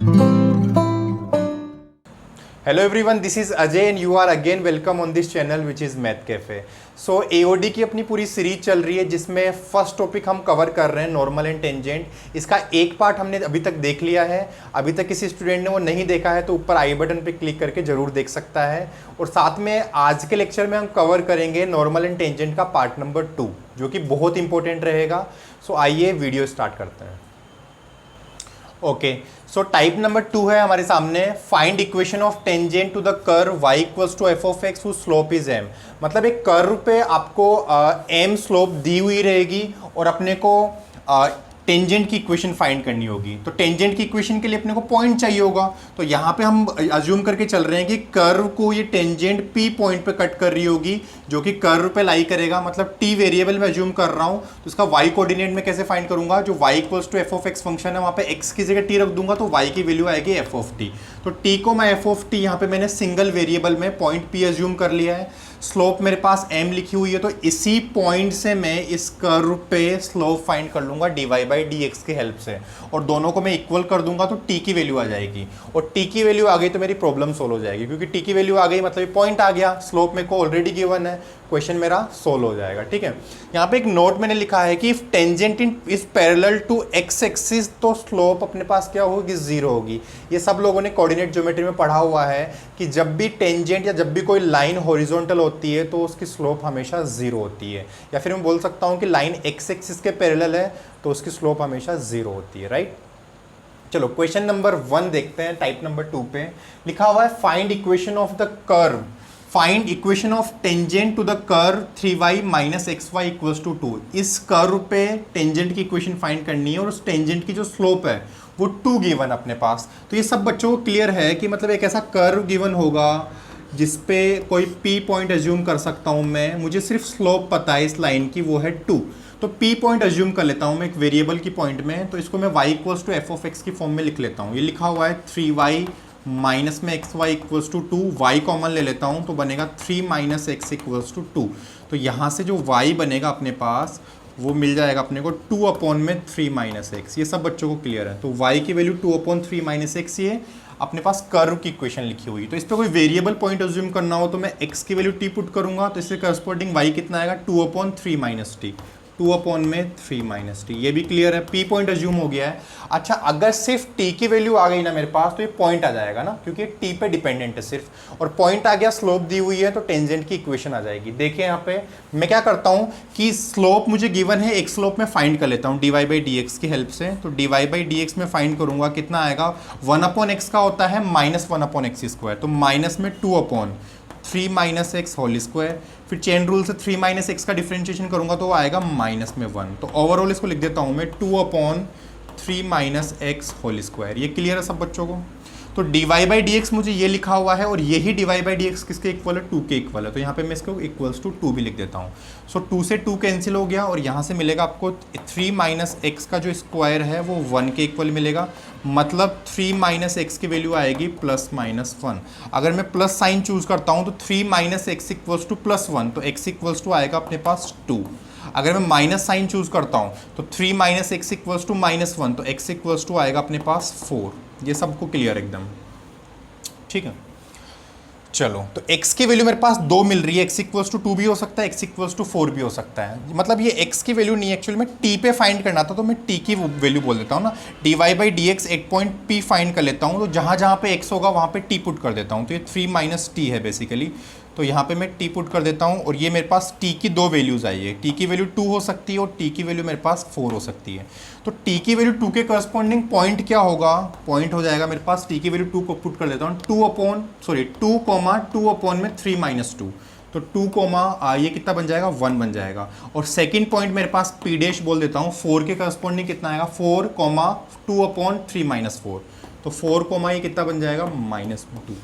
Hello everyone, this is Ajay and you are again welcome on this channel which is Math Cafe. So AOD की अपनी पूरी series चल रही है जिसमें फर्स्ट टॉपिक हम कवर कर रहे हैं नॉर्मल एंड टेंजेंट। इसका एक पार्ट हमने अभी तक देख लिया है। अभी तक किसी स्टूडेंट ने वो नहीं देखा है तो ऊपर आई बटन पे क्लिक करके जरूर देख सकता है। और साथ में आज के लेक्चर में हम कवर करेंगे नॉर्मल एंड टेंजेंट का पार्ट नंबर 2 जो कि बहुत इंपॉर्टेंट रहेगा। सो आइए वीडियो स्टार्ट करते हैं। ओके, सो टाइप नंबर 2 है हमारे सामने, find equation of tangent to the curve y equals to F of X whose slope is m। मतलब एक कर्व पे आपको m स्लोप दी हुई रहेगी और अपने को टेंजेंट की इक्वेशन फाइंड करनी होगी। तो टेंजेंट की इक्वेशन के लिए अपने को पॉइंट चाहिए होगा। तो यहाँ पे हम अज्यूम करके चल रहे हैं कि कर्व को ये टेंजेंट p पॉइंट पे कट कर रही होगी जो कि कर्व पे लाई करेगा। मतलब t वेरिएबल में अज्यूम कर रहा हूँ तो इसका y कोऑर्डिनेट में कैसे फाइंड करूंगा, जो y equals to F of X function है वहाँ पे x की जगह t रख दूंगा तो y की वैल्यू आएगी एफ ऑफ टी। तो t को मैं एफ ऑफ टी यहाँ पे मैंने सिंगल वेरिएबल में पॉइंट p अज्यूम कर लिया है। स्लोप मेरे पास m लिखी हुई है तो इसी पॉइंट से मैं इस कर्व पे स्लोप फाइंड कर लूंगा dy बाई डी एक्स की हेल्प से, और दोनों को मैं इक्वल कर दूंगा तो t की वैल्यू आ जाएगी। और t की वैल्यू आ गई तो मेरी प्रॉब्लम सोल्व हो जाएगी, क्योंकि t की वैल्यू आ गई मतलब पॉइंट आ गया, स्लोप मेरे को ऑलरेडी गिवन है, क्वेश्चन मेरा सोल्व हो जाएगा। ठीक है, यहाँ पे एक नोट मैंने लिखा है कि if tangent is parallel to X axis तो स्लोप अपने पास क्या होगी, जीरो होगी। ये सब लोगों ने कोऑर्डिनेट ज्योमेट्री में पढ़ा हुआ है कि जब भी टेंजेंट या जब भी कोई लाइन हॉरिजॉन्टल होती है तो उसकी स्लोप हमेशा जीरो होती है, या फिर मैं बोल सकता हूँ कि लाइन एक्स एक्सिस के पैरेलल है तो उसकी स्लोप हमेशा जीरो होती है। राइट, चलो क्वेश्चन नंबर 1 देखते हैं। टाइप नंबर 2 पे लिखा हुआ है find equation of the curve, find equation of tangent to the curve 3y minus X Y equals to 2। इस कर्व पे टेंजेंट की इक्वेशन फाइंड करनी है और उस टेंजेंट की जो स्लोप है वो 2 गिवन अपने पास। तो ये सब बच्चों को क्लियर है कि मतलब एक ऐसा कर्व गिवन होगा जिसपे कोई p पॉइंट एज्यूम कर सकता हूँ मैं, मुझे सिर्फ स्लोप पता है इस लाइन की, वो है 2। तो p पॉइंट एज्यूम कर लेता हूँ मैं एक वेरिएबल की पॉइंट में, तो इसको मैं y equals to F of X की फॉर्म में लिख लेता हूँ। ये लिखा हुआ है 3y माइनस में X Y equals to 2, Y common ले लेता हूँ तो बनेगा 3 माइनस एक्स इक्वल्स टू 2। तो यहाँ से जो y बनेगा अपने पास वो मिल जाएगा अपने को 2 अपॉन में 3 माइनस एक्स। ये सब बच्चों को क्लियर है। तो y की वैल्यू 2 अपॉन 3 माइनस एक्स, ये अपने पास कर्व की इक्वेशन लिखी हुई। तो इस पर कोई वेरिएबल पॉइंट अज्यूम करना हो तो मैं x की वैल्यू t पुट करूंगा तो इससे करस्पॉन्डिंग y कितना आएगा, 2 अपॉन 3 माइनस टी, 2 अपॉन में 3 माइनस टी। ये भी क्लियर है, p पॉइंट अज्यूम हो गया है। अच्छा, अगर सिर्फ t की वैल्यू आ गई ना मेरे पास तो ये पॉइंट आ जाएगा ना, क्योंकि t पे डिपेंडेंट है सिर्फ, और पॉइंट आ गया, स्लोप दी हुई है तो टेंजेंट की इक्वेशन आ जाएगी। देखिए यहाँ पे मैं क्या करता हूँ कि स्लोप मुझे गिवन है, एक स्लोप में फाइंड कर लेता हूँ dy बाई डी एक्स की हेल्प से। तो dy बाई डी एक्स में फाइंड करूंगा, कितना आएगा, 1 अपॉन एक्स का होता है माइनस 1 अपॉन एक्स स्क्वायर, तो माइनस में 2 upon 3 minus X whole square, फिर चेन रूल से 3 माइनस एक्स का डिफरेंशिएशन करूंगा तो वो आएगा माइनस में 1। तो ओवरऑल इसको लिख देता हूं मैं 2 upon 3 minus X whole square. ये क्लियर है सब बच्चों को। तो dy बाई डी एक्स मुझे ये लिखा हुआ है और यही dy बाई डी एक्स किसके इक्वल है, 2 के इक्वल है। तो यहाँ पे मैं इसको इक्वल्स टू 2 भी लिख देता हूँ। सो 2 से 2 कैंसिल हो गया और यहाँ से मिलेगा आपको 3 माइनस एक्स का जो स्क्वायर है वो 1 के इक्वल मिलेगा। मतलब 3 माइनस एक्स की वैल्यू आएगी प्लस माइनस 1। अगर मैं प्लस साइन चूज करता हूँ तो 3 minus X equals two plus 1, तो x इक्वल्स टू आएगा अपने पास 2। अगर मैं माइनस साइन चूज करता हूँ तो 3 minus X equals to minus 1, तो x इक्वल्स टू आएगा अपने पास 4। ये सबको क्लियर एकदम, ठीक है। चलो, तो x की वैल्यू मेरे पास 2 मिल रही है, x इक्वल्स टू 2 भी हो सकता है, x इक्वल्स टू 4 भी हो सकता है। मतलब ये x की वैल्यू नहीं, एक्चुअली में t पे फाइंड करना था तो मैं t की वैल्यू बोल देता हूँ ना। dy बाई डी एक्स एक पॉइंट p फाइंड कर लेता हूँ, तो जहाँ जहाँ पे x होगा वहाँ पे t पुट कर देता हूँ। तो ये 3 माइनस टी है बेसिकली, तो यहाँ पे मैं t पुट कर देता हूँ और ये मेरे पास t की 2 वैल्यूज़ आई है। t की वैल्यू 2 हो सकती है और t की वैल्यू मेरे पास 4 हो सकती है। तो t की वैल्यू 2 के करस्पॉन्डिंग पॉइंट क्या होगा, पॉइंट हो जाएगा मेरे पास, t की वैल्यू 2 को पुट कर देता हूँ, 2 अपॉन में 3 माइनस 2, तो 2 कोमा ये कितना बन जाएगा, 1 बन जाएगा। और सेकंड पॉइंट मेरे पास p डैश बोल देता हूँ, 4 के करस्पॉन्डिंग कितना आएगा, 4 कोमा 2 अपॉन 3 माइनस 4, तो 4 कोमा ये कितना बन जाएगा, माइनस 2।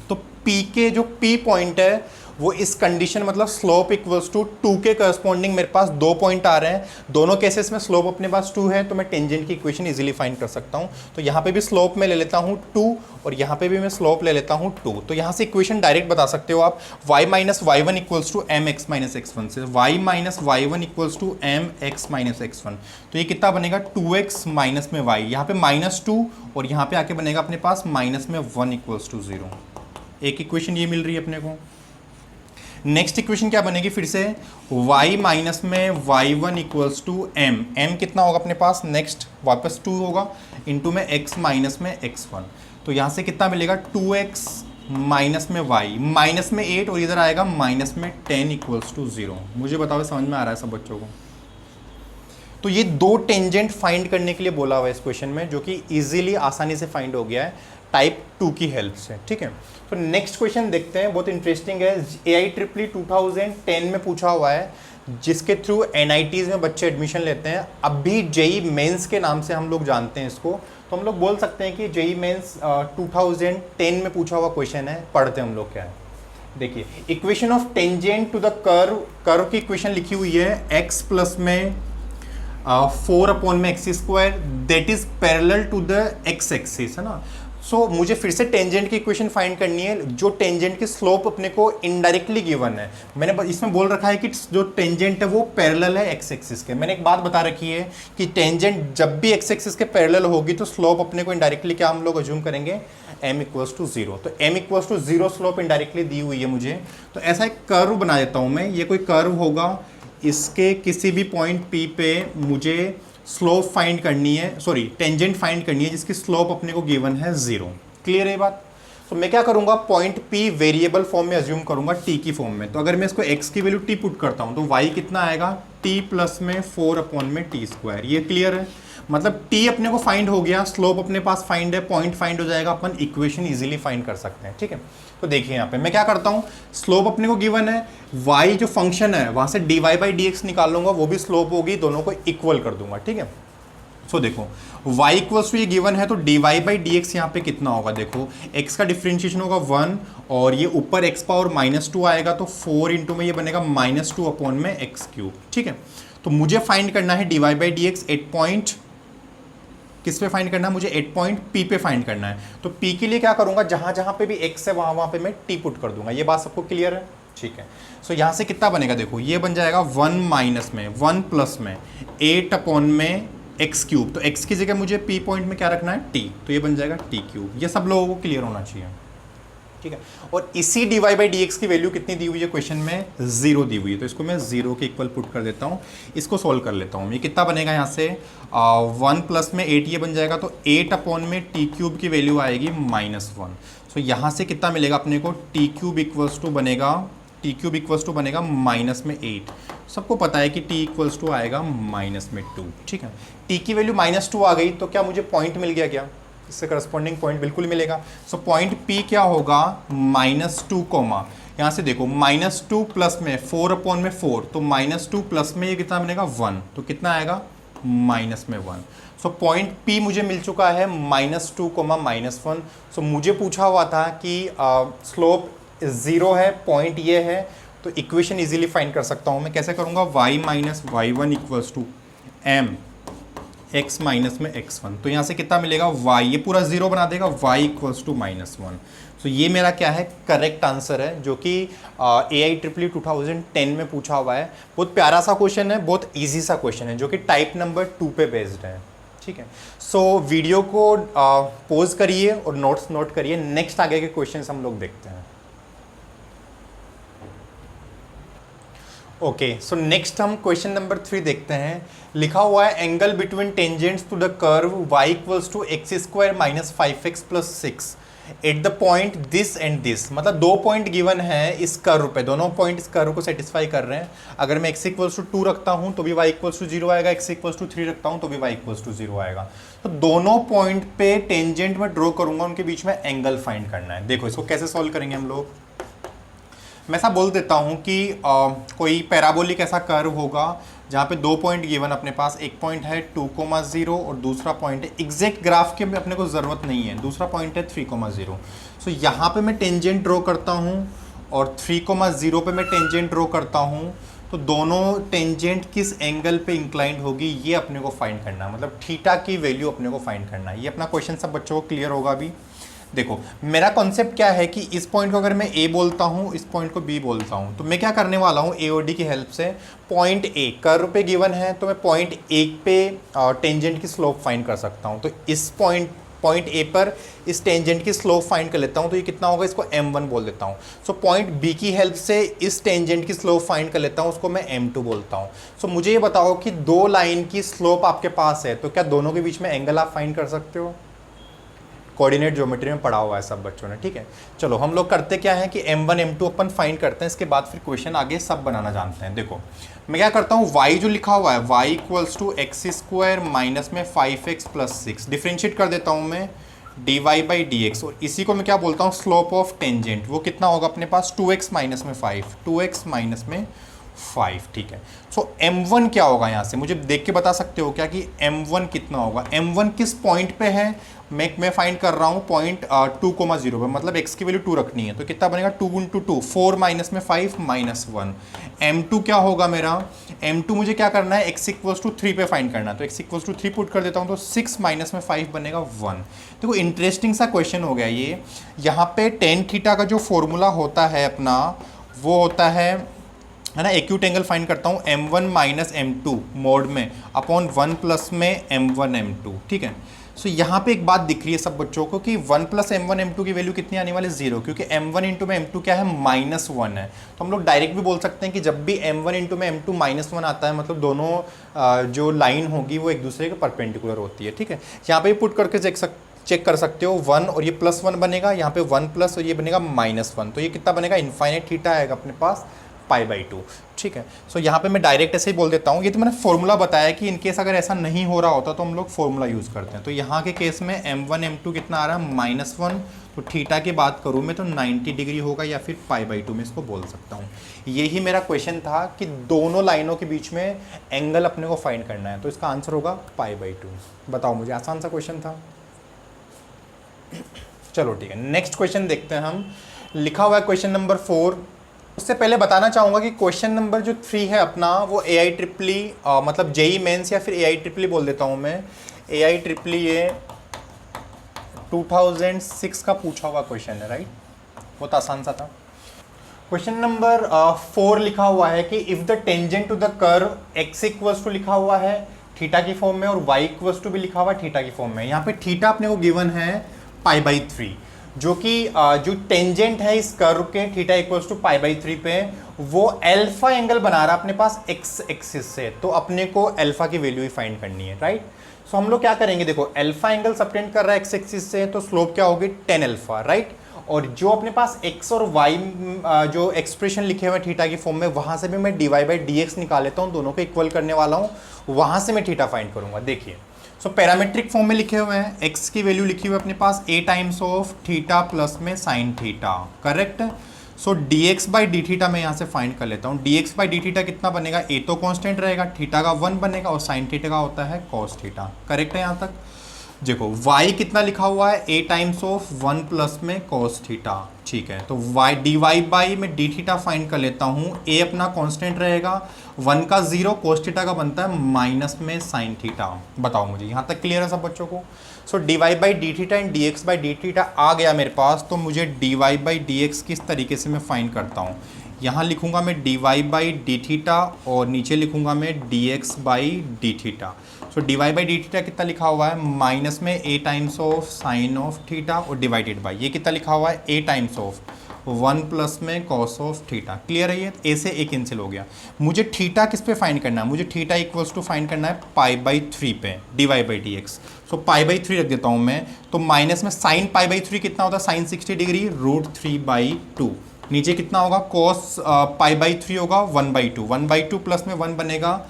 तो p के जो p पॉइंट है वो इस कंडीशन मतलब स्लोप इक्वल्स टू 2 के करस्पॉन्डिंग मेरे पास 2 पॉइंट आ रहे हैं, दोनों केसेस में स्लोप अपने पास 2 है, तो मैं टेंजेंट की इक्वेशन इजीली फाइंड कर सकता हूँ। तो यहाँ पे भी स्लोप में ले लेता हूँ 2 और यहाँ पे भी मैं स्लोप ले लेता हूँ 2। तो यहाँ से इक्वेशन डायरेक्ट बता सकते हो आप, y minus Y one equals to M X minus X one से, y minus Y one equals to M X minus X one. तो ये कितना बनेगा 2x माइनस में y, यहाँ पे -2 और यहाँ पे आके बनेगा अपने पास माइनस में 1 इक्वल्स टू 0। एक इक्वेशन ये मिल रही है अपने को। नेक्स्ट इक्वेशन क्या बनेगी फिर से, y माइनस में y1 इक्वल्स टू m कितना होगा अपने पास, नेक्स्ट वापस 2 होगा इंटू में x माइनस में x1। तो यहाँ से कितना मिलेगा 2x माइनस में y माइनस में 8 और इधर आएगा माइनस में 10 इक्वल्स टू 0। मुझे बताओ समझ में आ रहा है सब बच्चों को। तो ये दो टेंजेंट फाइंड करने के लिए बोला हुआ है इस क्वेश्चन में, जो कि इजीली आसानी से फाइंड हो गया है टाइप 2 की हेल्प से, ठीक है। तो नेक्स्ट क्वेश्चन देखते हैं, बहुत इंटरेस्टिंग है। AIEEE 2010 में पूछा हुआ है, जिसके थ्रू NITs में बच्चे एडमिशन लेते हैं। अभी JEE मेंस के नाम से हम लोग जानते हैं इसको, तो हम लोग बोल सकते हैं कि JEE मेंस 2010 में पूछा हुआ क्वेश्चन है। पढ़ते हम लोग क्या है, देखिए equation of tangent to the curve की इक्वेशन लिखी हुई है, x प्लस में 4 अपॉन में X square that is parallel to the x axis, है ना। सो मुझे फिर से टेंजेंट की इक्वेशन फाइंड करनी है, जो टेंजेंट की स्लोप अपने को इनडायरेक्टली गिवन है। मैंने इसमें बोल रखा है कि जो टेंजेंट है वो पैरेलल है x एक्सिस के। मैंने एक बात बता रखी है कि टेंजेंट जब भी x एक्सिस के पैरेलल होगी तो स्लोप अपने को इनडायरेक्टली क्या हम लोग अज्यूम करेंगे, m इक्वल्स टू 0। तो m equals to 0 slope indirectly दी हुई है मुझे। तो ऐसा एक कर्व बना देता हूँ मैं, ये कोई कर्व होगा, इसके किसी भी पॉइंट P पे मुझे स्लोप फाइंड करनी है, सॉरी टेंजेंट फाइंड करनी है, जिसकी स्लोप अपने को गिवन है 0। क्लियर है बात। तो मैं क्या करूंगा, पॉइंट P वेरिएबल फॉर्म में अज्यूम करूंगा t की फॉर्म में। तो अगर मैं इसको x की वैल्यू t पुट करता हूं तो y कितना आएगा, t प्लस में 4 अपॉन में t स्क्वायर। ये क्लियर है, मतलब t अपने को फाइंड हो गया, स्लोप अपने पास फाइंड है, पॉइंट फाइंड हो जाएगा, अपन इक्वेशन इजीली फाइंड कर सकते हैं, ठीक है। तो देखिए यहाँ पे मैं क्या करता हूँ, स्लोप अपने को गिवन है, y जो फंक्शन है वहां से dy बाई dx निकाल लूंगा, वो भी स्लोप होगी, दोनों को इक्वल कर दूंगा, ठीक है। सो देखो y इक्वल्स टू ये गिवन है, तो dy बाई dx यहाँ पे कितना होगा, देखो x का डिफ्रेंशिएशन होगा 1 और ये ऊपर x पावर -2 आएगा, तो 4 इंटू में ये बनेगा -2 अपॉन में x क्यूब, ठीक है। तो मुझे फाइंड करना है dy बाई dx 8 पॉइंट, किस पे फाइंड करना है मुझे, 8 पॉइंट P पे फाइंड करना है। तो P के लिए क्या करूंगा, जहां जहां पे भी x है वहां पे मैं T पुट कर दूंगा। ये बात सबको क्लियर है, ठीक है। सो यहाँ से कितना बनेगा, देखो ये बन जाएगा 1 माइनस में 1 प्लस में 8 अपॉन में x क्यूब। तो x की जगह मुझे P पॉइंट में क्या रखना है, T, तो ये बन जाएगा T क्यूब। ये सब लोगों को क्लियर होना चाहिए, ठीक है। और इसी dy बाई dx की वैल्यू कितनी दी हुई है क्वेश्चन में, 0 दी हुई है, तो इसको मैं 0 के इक्वल पुट कर देता हूँ, इसको सोल्व कर लेता हूँ। ये कितना बनेगा यहाँ से 1 प्लस में 8 ये बन जाएगा, तो 8 अपॉन में t क्यूब की वैल्यू आएगी -1। सो यहाँ से कितना मिलेगा अपने को, t क्यूब इक्वल्स टू बनेगा -8। सबको पता है कि t इक्वल्स टू आएगा -2, ठीक है। t की वैल्यू -2 आ गई, तो क्या मुझे पॉइंट मिल गया, क्या इससे करस्पॉन्डिंग पॉइंट बिल्कुल मिलेगा। सो पॉइंट P क्या होगा, -2 कोमा, यहाँ से देखो -2 प्लस में 4 अपॉन में 4, तो -2 प्लस में ये कितना बनेगा 1, तो कितना आएगा -1। सो पॉइंट P मुझे मिल चुका है -2 कोमा -1। सो मुझे पूछा हुआ था कि स्लोप 0 है, पॉइंट ये है, तो इक्वेशन इजीली फाइंड कर सकता हूँ मैं। कैसे करूँगा, y minus Y one equals to m x minus में x1। तो यहाँ से कितना मिलेगा, y, ये पूरा 0 बना देगा, y इक्वल्स टू -1। तो ये मेरा क्या है, करेक्ट आंसर है, जो कि AIEEE 2010 में पूछा हुआ है। बहुत प्यारा सा क्वेश्चन है, बहुत इजी सा क्वेश्चन है, जो कि टाइप नंबर 2 पे बेस्ड है, ठीक है। सो वीडियो को पॉज करिए और नोट्स नोट करिए। नेक्स्ट आगे के क्वेश्चन हम लोग देखते हैं। ओके, सो नेक्स्ट हम क्वेश्चन नंबर 3 देखते हैं। लिखा हुआ है angle between tangents to the curve y equals to X square minus 5x plus 6 at the point this and this. मतलब 2 पॉइंट गिवन है इस कर्व पे, दोनों पॉइंट इस कर्व को सेटिस्फाई कर रहे हैं। अगर मैं x इक्वल्स टू 2 रखता हूं तो भी y इक्वल्स टू 0 आएगा, x इक्वल्स टू 3 रखता हूं तो भी y इक्वल्स टू 0 आएगा। तो दोनों पॉइंट पे टेंजेंट में ड्रॉ करूंगा, उनके बीच में एंगल फाइंड करना है। देखो इसको कैसे सॉल्व करेंगे हम लोग। मैं ऐसा बोल देता हूँ कि कोई पैराबोलिक ऐसा कर्व होगा जहाँ पे 2 पॉइंट गिवन अपने पास, एक पॉइंट है 2,0 और दूसरा पॉइंट है, एग्जैक्ट ग्राफ की अपने को ज़रूरत नहीं है, दूसरा पॉइंट है 3,0। सो यहाँ पे मैं टेंजेंट ड्रॉ करता हूँ और 3,0 पे मैं टेंजेंट ड्रॉ करता हूँ, तो दोनों टेंजेंट किस एंगल पे इंक्लाइंड होगी ये अपने को फाइंड करना है, मतलब थीटा की वैल्यू अपने को फाइंड करना है। ये अपना क्वेश्चन सब बच्चों को क्लियर होगा अभी। देखो मेरा कॉन्सेप्ट क्या है कि इस पॉइंट को अगर मैं ए बोलता हूँ, इस पॉइंट को बी बोलता हूँ, तो मैं क्या करने वाला हूँ ए और डी की हेल्प से पॉइंट ए कर्व पे गिवन है, तो मैं पॉइंट ए पे टेंजेंट की स्लोप फाइंड कर सकता हूँ। तो इस पॉइंट ए पर इस टेंजेंट की स्लोप फाइंड कर लेता हूँ, तो ये कितना होगा, इसको m1 बोल देता हूँ। सो पॉइंट बी की हेल्प से इस टेंजेंट की स्लोप फाइंड कर लेता हूँ, उसको मैं m2 बोलता हूँ। सो मुझे ये बताओ कि दो लाइन की स्लोप आपके पास है, तो क्या दोनों के बीच में एंगल आप फाइंड कर सकते हो? कोऑर्डिनेट ज्योमेट्री में पढ़ा हुआ है सब बच्चों ने, ठीक है। चलो हम लोग करते क्या है कि m1 m2 अपन फाइंड करते हैं, इसके बाद फिर क्वेश्चन आगे सब बनाना जानते हैं। देखो मैं क्या करता हूँ, y जो लिखा हुआ है y equals to X square minus में 5x प्लस 6 डिफ्रेंशिएट कर देता हूँ मैं dy बाई डी एक्स, और इसी को मैं क्या बोलता हूँ स्लोप ऑफ टेंजेंट। वो कितना होगा अपने पास 2x माइनस में 5, 2x माइनस में 5, ठीक है। सो m1 क्या होगा, यहाँ से मुझे देख के बता सकते हो क्या कि m1 कितना होगा? m1 किस पॉइंट पे है, मैं फाइंड कर रहा हूँ पॉइंट 2,0 पे, मतलब x की वैल्यू 2 रखनी है, तो कितना बनेगा 2 इंटू 2, 4 माइनस में 5 माइनस 1। m2 क्या होगा मेरा, m2 मुझे क्या करना है x इक्वल्स टू 3 पे फाइंड करना है, तो x इक्वल्स टू 3 पुट कर देता हूँ, तो 6 माइनस में 5 बनेगा 1। देखो इंटरेस्टिंग सा क्वेश्चन हो गया ये। यहाँ पे टेन थीटा का जो फॉर्मूला होता है अपना, वो होता है ना, एक्यूट एंगल फाइंड करता हूँ m1 माइनस m2 मोड में अपॉन 1 प्लस में m1 m2, ठीक है। सो यहाँ पे एक बात दिख रही है सब बच्चों को कि 1 प्लस m1 m2 की वैल्यू कितनी आने वाली है, 0, क्योंकि m1 इंटू में m2 क्या है, -1 है। तो हम लोग डायरेक्ट भी बोल सकते हैं कि जब भी m1 इंटू में m2 -1 आता है, मतलब दोनों जो लाइन होगी वो एक दूसरे के परपेंडिकुलर होती है, ठीक है। यहाँ पे पुट करके चेक कर सकते हो 1 और ये +1 बनेगा, यहाँ पे 1 प्लस और ये बनेगा -1, तो ये कितना बनेगा, इनफाइनाइट थीटा आएगा अपने पास π/2, ठीक है। सो यहाँ पे मैं डायरेक्ट ऐसे ही बोल देता हूँ। ये तो मैंने फॉर्मूला बताया कि इनकेस अगर ऐसा नहीं हो रहा होता तो हम लोग फॉर्मूला यूज़ करते हैं। तो यहाँ के केस में m1 m2 कितना आ रहा है, -1, तो थीटा की बात करूँ मैं तो 90 डिग्री होगा, या फिर π/2 में इसको बोल सकता हूँ। यही मेरा क्वेश्चन था कि दोनों लाइनों के बीच में एंगल अपने को फाइंड करना है, तो इसका आंसर होगा π/2। बताओ मुझे, आसान सा क्वेश्चन था। चलो ठीक है, नेक्स्ट क्वेश्चन देखते हैं हम। लिखा हुआ है क्वेश्चन नंबर 4। उससे पहले बताना चाहूँगा कि क्वेश्चन नंबर जो 3 है अपना, वो AIEEE मतलब जेई मेंस या फिर AIEEE बोल देता हूँ मैं, AIEEE 2006 का पूछा हुआ क्वेश्चन है, राइट। बहुत आसान सा था। क्वेश्चन नंबर 4 लिखा हुआ है कि if the tangent to the curve x equals to लिखा हुआ है थीटा की फॉर्म में, और y इक्वल्स टू भी लिखा हुआ है थीटा की फॉर्म में। यहाँ पे थीटा अपने को गिवन है π/3, जो कि जो टेंजेंट है इस कर्व के थीटा इक्वल्स टू π/3 पे, वो अल्फा एंगल बना रहा है अपने पास x एक्सिस से, तो अपने को अल्फा की वैल्यू ही फाइंड करनी है, राइट। सो हम लोग क्या करेंगे, देखो अल्फा एंगल सबटेंड कर रहा है x एक्सिस से, तो स्लोप क्या होगी, tan अल्फा, राइट। और जो अपने पास x और y जो एक्सप्रेशन लिखे हुए थीटा की फॉर्म में, वहां से भी मैं dy बाई डी एक्स निकाल लेता हूँ, दोनों को इक्वल करने वाला हूँ, वहां से मैं थीटा फाइंड करूंगा। देखिए सो पैरामेट्रिक फॉर्म में लिखे हुए हैं, x की वैल्यू लिखी हुई है अपने पास a times of theta plus में sine theta, correct. So dx by D theta मैं यहाँ से फाइंड कर लेता हूँ। dx बाई डी थीटा कितना बनेगा, a तो कांस्टेंट रहेगा, थीटा का 1 बनेगा, और साइन थीटा का होता है cos थीटा, करेक्ट है यहाँ तक। देखो y कितना लिखा हुआ है, a टाइम्स ऑफ 1 प्लस में cos थीटा, ठीक है। तो y dy बाई में डी थीटा फाइंड कर लेता हूँ, a अपना कांस्टेंट रहेगा, 1 का 0, cos थीटा का बनता है माइनस में साइन थीटा। बताओ मुझे, यहाँ तक क्लियर है सब बच्चों को। So dy by D theta and dx by D theta आ गया मेरे पास, तो मुझे dy बाई डी एक्स किस तरीके से मैं फाइंड करता हूँ, यहाँ लिखूंगा मैं dy बाई डी थीटा और नीचे लिखूंगा मैं dx by D theta. So dy by D theta कितना लिखा हुआ है, माइनस में a times of sine of theta और डिवाइडेड बाई ये कितना लिखा हुआ है, a टाइम्स ऑफ 1 प्लस में cos ऑफ थीटा। क्लियर है ये, a से a कैंसिल हो गया। मुझे थीटा किस पे फाइंड करना है, मुझे थीटा इक्वल्स टू फाइंड करना है π/3 पे, dy बाई डी एक्स। सो π/3 रख देता हूँ मैं, तो माइनस में साइन π/3 कितना होता है, साइन 60 डिग्री, √3/2। नीचे कितना होगा, cos π/3 होगा 1/2, 1/2 प्लस में 1 बनेगा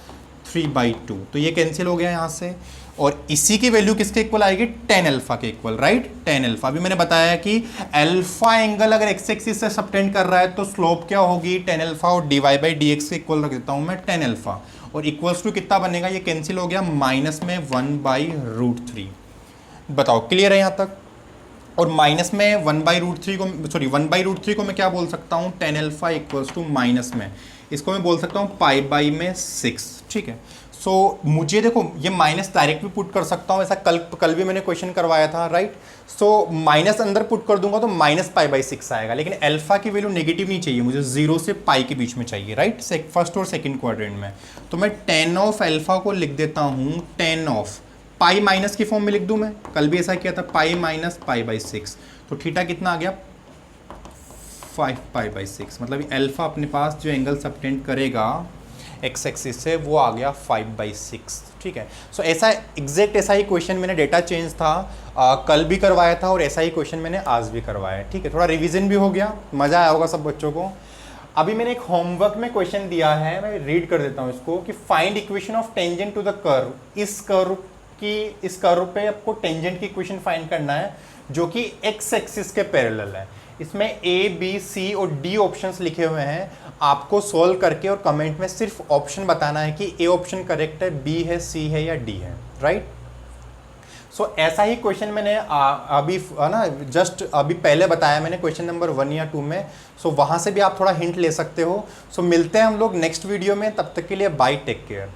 3/2, तो ये कैंसिल हो गया यहाँ से। और इसी की वैल्यू किसके इक्वल आएगी, tan अल्फा के इक्वल, राइट। tan अल्फा अभी मैंने बताया कि अल्फा एंगल अगर x एक्सिस से सबटेंड कर रहा है तो स्लोप क्या होगी, tan अल्फा, और dy बाई डी एक्स के इक्वल रख देता हूँ मैं tan अल्फा, और इक्वल्स टू कितना बनेगा, ये कैंसिल हो गया, माइनस में 1/√3। बताओ क्लियर है यहाँ तक। और माइनस में 1/√3 को, सॉरी 1/√3 को मैं क्या बोल सकता हूँ, tan alpha equals to minus में इसको मैं बोल सकता हूँ पाई में 6, ठीक है। सो मुझे देखो ये माइनस डायरेक्ट भी पुट कर सकता हूँ, ऐसा कल भी मैंने क्वेश्चन करवाया था, राइट। सो माइनस अंदर पुट कर दूंगा तो माइनस पाई/6 आएगा, लेकिन अल्फा की वैल्यू नेगेटिव नहीं चाहिए मुझे, 0 से पाई के बीच में चाहिए, राइट, फर्स्ट और सेकंड क्वाड्रेंट में। तो मैं टेन ऑफ अल्फा को लिख देता हूँ टेन ऑफ पाई माइनस की फॉर्म में लिख दूं मैं, कल भी ऐसा किया था, पाई माइनस पाई/6। तो थीटा कितना आ गया, 5 पाई/6, मतलब अल्फा अपने पास जो एंगल सबटेंड करेगा एक्स एक्सिस से वो आ गया 5/6, ठीक है। सो ऐसा एग्जैक्ट ऐसा ही क्वेश्चन मैंने, डेटा चेंज था, कल भी करवाया था और ऐसा ही क्वेश्चन मैंने आज भी करवाया है, ठीक है। थोड़ा रिवीजन भी हो गया, मज़ा आया होगा सब बच्चों को। अभी मैंने एक होमवर्क में क्वेश्चन दिया है, मैं रीड कर देता हूँ इसको, कि find equation of tangent to the curve. इस कर्व पे आपको टेंजेंट की इक्वेशन फाइंड करना है जो कि एक्स एक्सिस के पैरेलल है। इसमें ए बी सी और डी ऑप्शंस लिखे हुए हैं, आपको सॉल्व करके और कमेंट में सिर्फ ऑप्शन बताना है कि ए ऑप्शन करेक्ट है, बी है, सी है या डी है, राइट। सो ऐसा ही क्वेश्चन मैंने अभी ना जस्ट अभी पहले बताया मैंने क्वेश्चन नंबर 1 या 2 में। सो वहाँ से भी आप थोड़ा हिंट ले सकते हो। सो मिलते हैं हम लोग नेक्स्ट वीडियो में, तब तक के लिए बाय, टेक केयर।